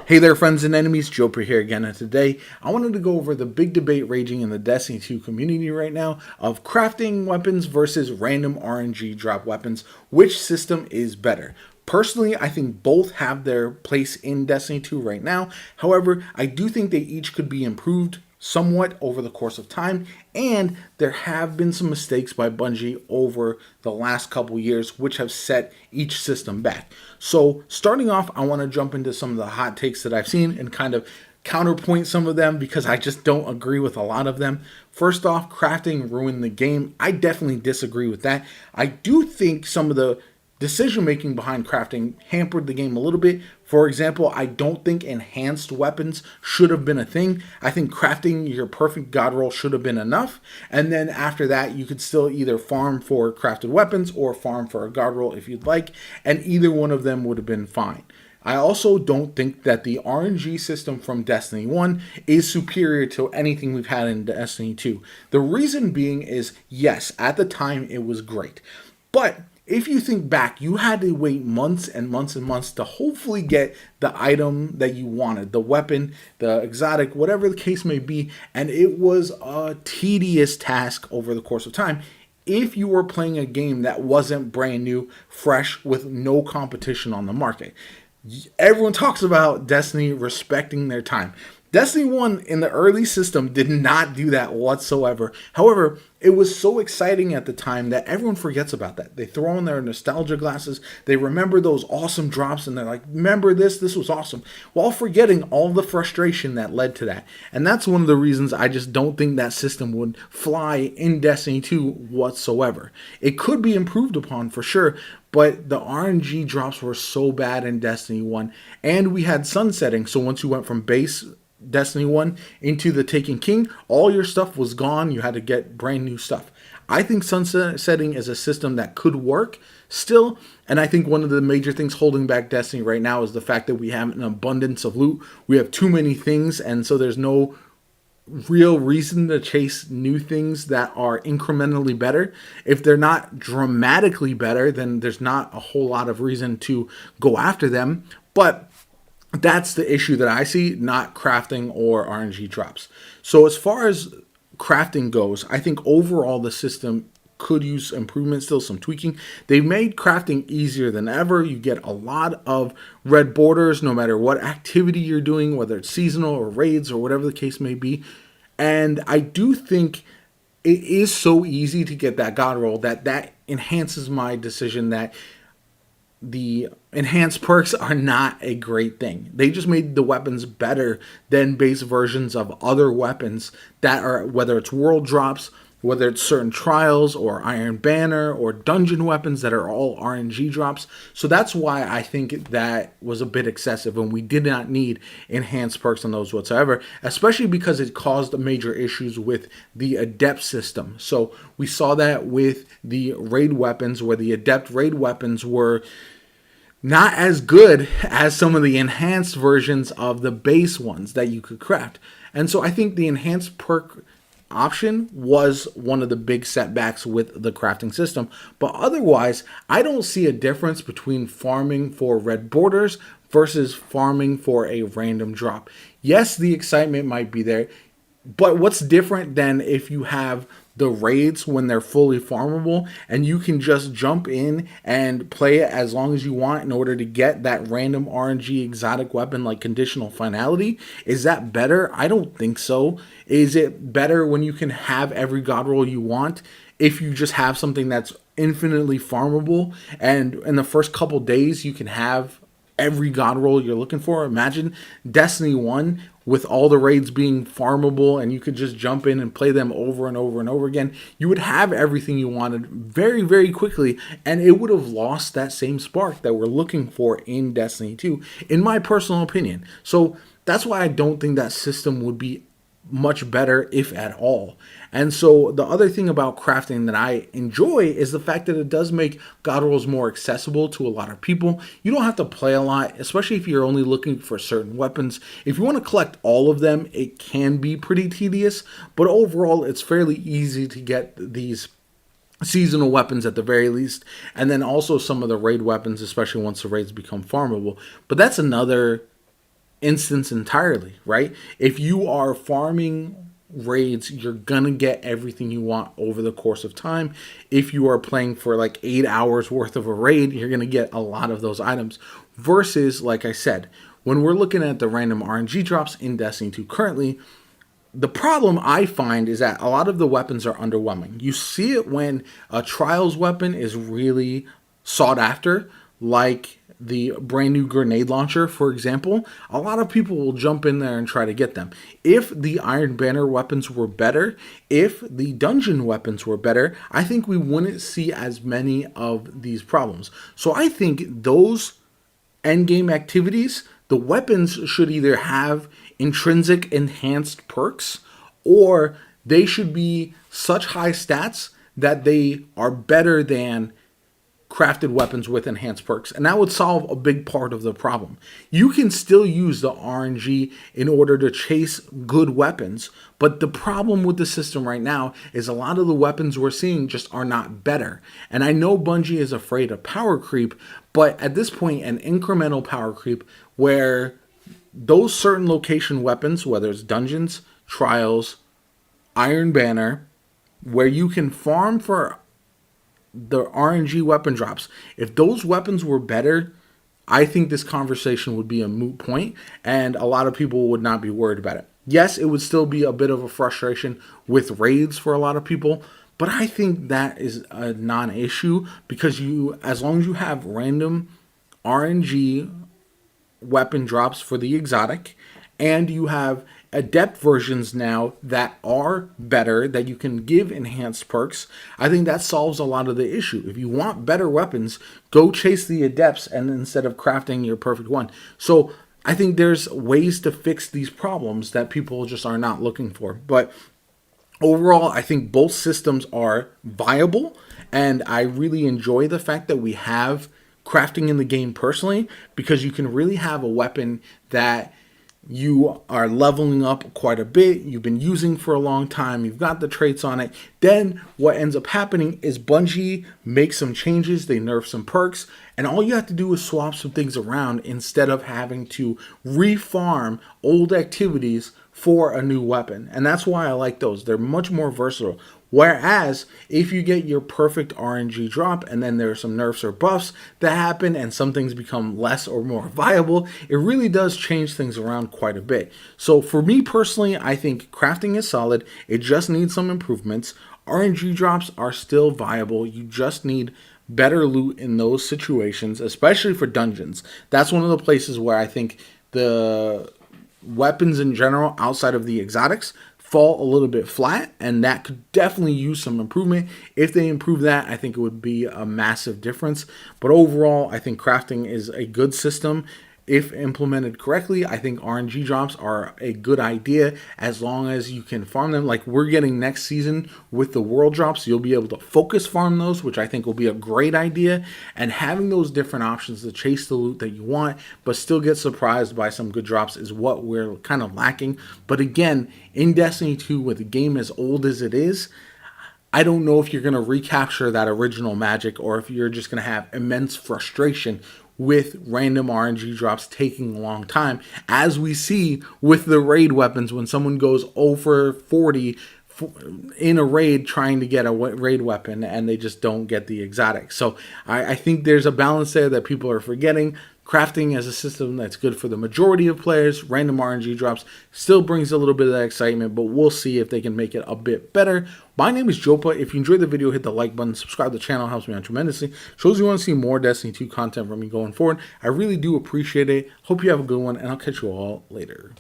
Hey there, friends and enemies, Joper here again, and today I wanted to go over the big debate raging in the Destiny 2 community right now of crafting weapons versus random RNG drop weapons. Which system is better? Personally, I think both have their place in Destiny 2 right now. However, I do think they each could be improved somewhat over the course of time, and there have been some mistakes by Bungie over the last couple years which have set each system back. So starting off, I want to jump into some of the hot takes that I've seen and kind of counterpoint some of them because I just don't agree with a lot of them. First off, crafting ruined the game. I definitely disagree with that. I do think some of the decision making behind crafting hampered the game a little bit. For example, I don't think enhanced weapons should have been a thing. I think crafting your perfect god roll should have been enough. And then after that, you could still either farm for crafted weapons or farm for a god roll if you'd like. And either one of them would have been fine. I also don't think that the RNG system from Destiny 1 is superior to anything we've had in Destiny 2. The reason being is, yes, at the time it was great. But if you think back, you had to wait months and months and months to hopefully get the item that you wanted, the weapon, the exotic, whatever the case may be, and it was a tedious task over the course of time if you were playing a game that wasn't brand new, fresh, with no competition on the market. Everyone talks about Destiny respecting their time. Destiny 1 in the early system did not do that whatsoever. However, it was so exciting at the time that everyone forgets about that. They throw on their nostalgia glasses, they remember those awesome drops, and they're like, remember this was awesome, while forgetting all the frustration that led to that. And that's one of the reasons I just don't think that system would fly in Destiny 2 whatsoever. It could be improved upon for sure, but the RNG drops were so bad in Destiny 1, and we had sunsetting, so once you went from base Destiny 1 into the Taken King, all your stuff was gone. You had to get brand new stuff. I think sunsetting is a system that could work still, and I think one of the major things holding back Destiny right now is the fact that we have an abundance of loot. We have too many things, and so there's no real reason to chase new things that are incrementally better. If they're not dramatically better, then there's not a whole lot of reason to go after them. But that's the issue that I see, not crafting or RNG drops. So as far as crafting goes, I think overall the system could use improvement, still some tweaking. They've made crafting easier than ever. You get a lot of red borders no matter what activity you're doing, whether it's seasonal or raids or whatever the case may be. And I do think it is so easy to get that god roll that enhances my decision that the enhanced perks are not a great thing. They just made the weapons better than base versions of other weapons that are, whether it's world drops, whether it's certain trials or Iron Banner or dungeon weapons that are all RNG drops. So that's why I think that was a bit excessive and we did not need enhanced perks on those whatsoever, especially because it caused major issues with the adept system. So we saw that with the raid weapons, where the adept raid weapons were not as good as some of the enhanced versions of the base ones that you could craft. And so I think the enhanced perk option was one of the big setbacks with the crafting system. But otherwise, I don't see a difference between farming for red borders versus farming for a random drop. Yes, the excitement might be there, but what's different than if you have the raids when they're fully farmable and you can just jump in and play it as long as you want in order to get that random RNG exotic weapon like conditional finality? Is that better? I don't think so. Is it better when you can have every god roll you want if you just have something that's infinitely farmable and in the first couple days you can have every god roll you're looking for? Imagine Destiny 1 with all the raids being farmable and you could just jump in and play them over and over and over again. You would have everything you wanted very, very quickly, and it would have lost that same spark that we're looking for in Destiny 2, in my personal opinion. So that's why I don't think that system would be much better, if at all. And so the other thing about crafting that I enjoy is the fact that it does make god rolls more accessible to a lot of people. You don't have to play a lot, especially if you're only looking for certain weapons. If you want to collect all of them, it can be pretty tedious, but overall it's fairly easy to get these seasonal weapons at the very least, and then also some of the raid weapons, especially once the raids become farmable. But that's another instance entirely, right? If you are farming raids, you're gonna get everything you want over the course of time. If you are playing for like 8 hours worth of a raid, you're gonna get a lot of those items. Versus, like I said, when we're looking at the random RNG drops in Destiny 2 currently, the problem I find is that a lot of the weapons are underwhelming. You see it when a Trials weapon is really sought after, like the brand new grenade launcher, for example. A lot of people will jump in there and try to get them. If the Iron Banner weapons were better, if the dungeon weapons were better, I think we wouldn't see as many of these problems. So I think those endgame activities, the weapons should either have intrinsic enhanced perks, or they should be such high stats that they are better than crafted weapons with enhanced perks, and that would solve a big part of the problem. You can still use the RNG in order to chase good weapons, but the problem with the system right now is a lot of the weapons we're seeing just are not better. And I know Bungie is afraid of power creep, but at this point, an incremental power creep where those certain location weapons, whether it's dungeons, trials, Iron Banner, where you can farm for the RNG weapon drops, if those weapons were better, I think this conversation would be a moot point and a lot of people would not be worried about it. Yes, it would still be a bit of a frustration with raids for a lot of people, but I think that is a non-issue because as long as you have random RNG weapon drops for the exotic and you have adept versions now that are better, that you can give enhanced perks, I think that solves a lot of the issue. If you want better weapons, go chase the adepts and instead of crafting your perfect one. So I think there's ways to fix these problems that people just are not looking for. But overall, I think both systems are viable, and I really enjoy the fact that we have crafting in the game personally, because you can really have a weapon that you are leveling up quite a bit, you've been using for a long time, you've got the traits on it. Then what ends up happening is Bungie makes some changes, they nerf some perks, and all you have to do is swap some things around instead of having to refarm old activities for a new weapon. And that's why I like those. They're much more versatile. Whereas if you get your perfect RNG drop and then there are some nerfs or buffs that happen and some things become less or more viable, it really does change things around quite a bit. So for me personally, I think crafting is solid. It just needs some improvements. RNG drops are still viable. You just need better loot in those situations, especially for dungeons. That's one of the places where I think the weapons in general outside of the exotics fall a little bit flat, and that could definitely use some improvement. If they improve that, I think it would be a massive difference. But overall, I think crafting is a good system. If implemented correctly, I think RNG drops are a good idea as long as you can farm them like we're getting next season with the world drops. You'll be able to focus farm those, which I think will be a great idea. And having those different options to chase the loot that you want, but still get surprised by some good drops is what we're kind of lacking. But again, in Destiny 2, with the game as old as it is, I don't know if you're going to recapture that original magic or if you're just going to have immense frustration with random RNG drops taking a long time, as we see with the raid weapons when someone goes over 40 in a raid trying to get a raid weapon and they just don't get the exotic. So I think there's a balance there that people are forgetting. Crafting as a system that's good for the majority of players. Random RNG drops still brings a little bit of that excitement, but we'll see if they can make it a bit better. My name is Jopa. If you enjoyed the video, hit the like button, subscribe to the channel, helps me out tremendously. Shows you want to see more Destiny 2 content from me going forward. I really do appreciate it. Hope you have a good one, and I'll catch you all later.